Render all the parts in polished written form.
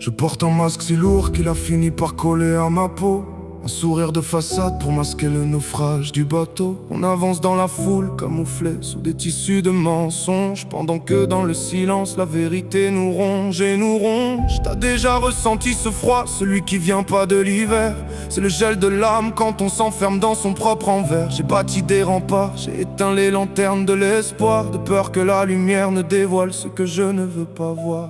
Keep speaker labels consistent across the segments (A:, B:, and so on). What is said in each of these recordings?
A: Je porte un masque si lourd qu'il a fini par coller à ma peau. Un sourire de façade pour masquer le naufrage du bateau. On avance dans la foule, camouflés sous des tissus de mensonges, pendant que dans le silence, la vérité nous ronge et nous ronge. T'as déjà ressenti ce froid, celui qui vient pas de l'hiver. C'est le gel de l'âme quand on s'enferme dans son propre envers. J'ai bâti des remparts, j'ai éteint les lanternes de l'espoir, de peur que la lumière ne dévoile ce que je ne veux pas voir.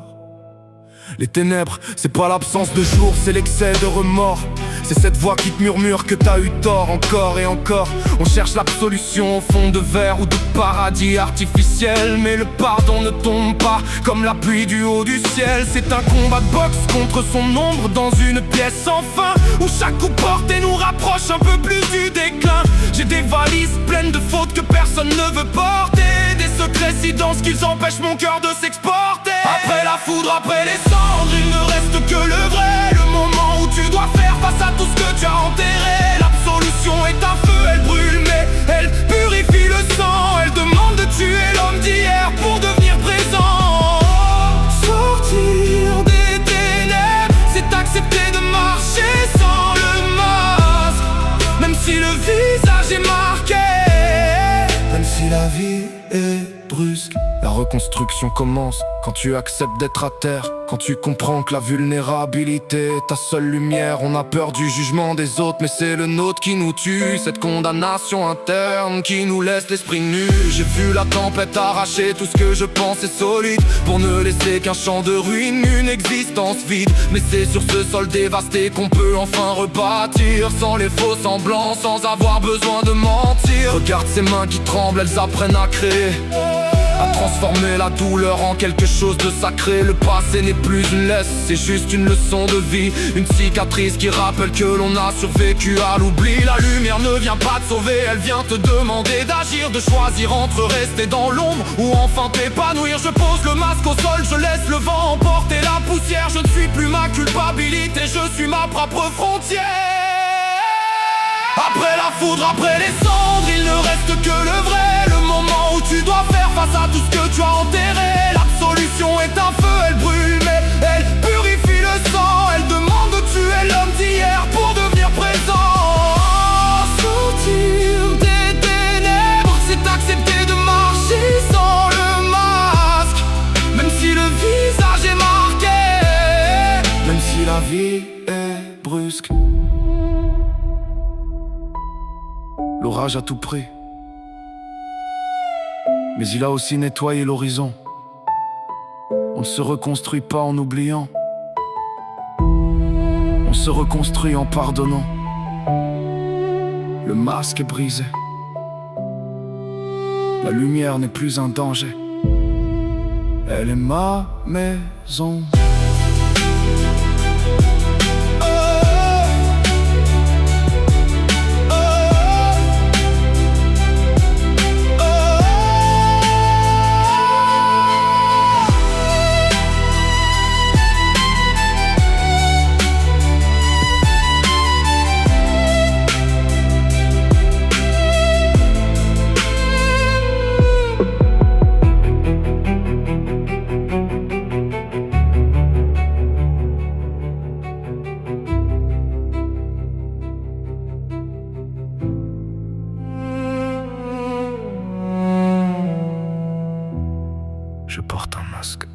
A: Les ténèbres, c'est pas l'absence de jour, c'est l'excès de remords. C'est cette voix qui te murmure que t'as eu tort encore et encore. On cherche l'absolution au fond de verre ou de paradis artificiel, mais le pardon ne tombe pas comme la pluie du haut du ciel. C'est un combat de boxe contre son ombre dans une pièce sans fin, où chaque coup porté nous rapproche un peu plus du déclin. J'ai des valises pleines de fautes que personne ne veut porter, des secrets si denses qu'ils empêchent mon cœur de s'exporter. Après la foudre, après les cendres, il ne reste que le vrai. Le moment où tu dois faire face à tout ce que tu as enterré. L'absolution est un feu, elle brûle mais elle purifie le sang. Elle demande de tuer l'homme d'hier pour devenir présent. Sortir des ténèbres, c'est accepter de marcher sans le masque. Même si le visage est marqué, même si la vie est brusque. La reconstruction commence quand tu acceptes d'être à terre, quand tu comprends que la vulnérabilité est ta seule lumière. On a peur du jugement des autres, mais c'est le nôtre qui nous tue. Cette condamnation interne qui nous laisse l'esprit nu. J'ai vu la tempête arracher tout ce que je pensais solide, pour ne laisser qu'un champ de ruines, une existence vide. Mais c'est sur ce sol dévasté qu'on peut enfin rebâtir, sans les faux semblants, sans avoir besoin de mentir. Regarde ces mains qui tremblent, elles apprennent à créer, à transformer la douleur en quelque chose de sacré. Le passé n'est plus une laisse, c'est juste une leçon de vie, une cicatrice qui rappelle que l'on a survécu à l'oubli. La lumière ne vient pas te sauver, elle vient te demander d'agir, de choisir entre rester dans l'ombre ou enfin t'épanouir. Je pose le masque au sol, je laisse le vent emporter la poussière. Je ne suis plus ma culpabilité, je suis ma propre frontière. Après la foudre, après les cendres, il ne reste que le vrai. Le moment où tu dois faire face à tout ce que tu as enterré. L'absolution est un feu, elle brûle mais elle purifie le sang. Elle demande de tuer l'homme d'hier pour devenir présent. Sortir des ténèbres, c'est accepter de marcher sans le masque. Même si le visage est marqué, même si la vie est brusque. L'orage a tout pris, mais il a aussi nettoyé l'horizon. On ne se reconstruit pas en oubliant, on se reconstruit en pardonnant. Le masque est brisé, la lumière n'est plus un danger. Elle est ma maison. Je porte un masque.